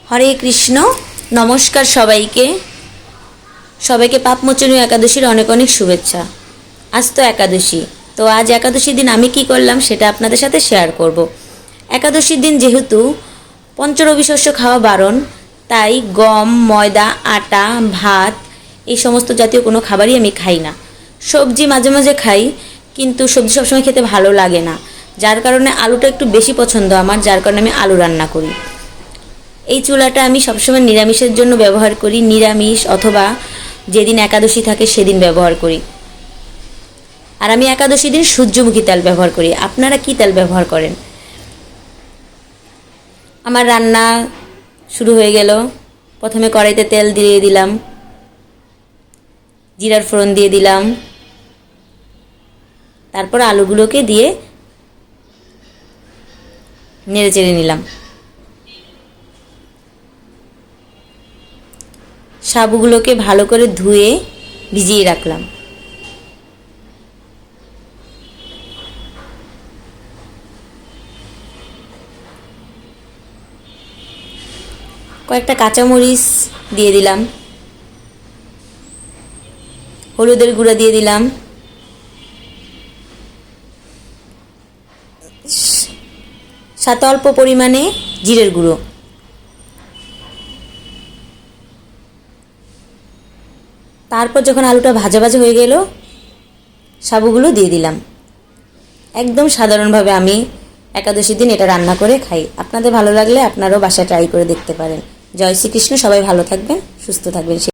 হরে কৃষ্ণ। নমস্কার সবাইকে। সবাইকে পাপমোচনী একাদশীর অনেক অনেক শুভেচ্ছা। আজ তো একাদশী, তো আজ একাদশীর দিন আমি কি করলাম সেটা আপনাদের সাথে শেয়ার করব। একাদশীর দিন যেহেতু পঞ্চরবি শস্য খাওয়া বারণ, তাই গম, ময়দা, আটা, ভাত এই সমস্ত জাতীয় কোনো খাবারই আমি খাই না। সবজি মাঝে মাঝে খাই, কিন্তু সবজি সবসময় খেতে ভালো লাগে না, যার কারণে আলুটা একটু বেশি পছন্দ আমার, যার কারণে আমি আলু রান্না করি। এই চুলাটা আমি সবসময় নিরামিষের জন্য ব্যবহার করি, নিরামিষ অথবা যেদিন একাদশী থাকে সেদিন ব্যবহার করি। আর আমি একাদশী দিন সূর্যমুখী তেল ব্যবহার করি। আপনারা কি তেল ব্যবহার করেন? আমার রান্না শুরু হয়ে গেল। প্রথমে কড়াইতে তেল দিয়ে দিলাম, জিরার ফোড়ন দিয়ে দিলাম, তারপর আলুগুলোকে দিয়ে নেড়ে চেড়ে নিলাম। সাবুগুলোকে ভালো করে ধুয়ে ভিজিয়ে রাখলাম। কয়েকটা কাঁচামরিচ দিয়ে দিলাম, হলুদের গুঁড়া দিয়ে দিলাম, সাথে অল্প পরিমাণে জিরের গুঁড়ো। তারপর যখন আলুটা ভাজা ভাজা হয়ে গেল, সাবুগুলো দিয়ে দিলাম। একদম সাধারণভাবে আমি একাদশীর দিন এটা রান্না করে খাই। আপনাদের ভালো লাগলে আপনারাও বাসায় ট্রাই করে দেখতে পারেন। জয় শ্রীকৃষ্ণ। সবাই ভালো থাকবেন, সুস্থ থাকবেন।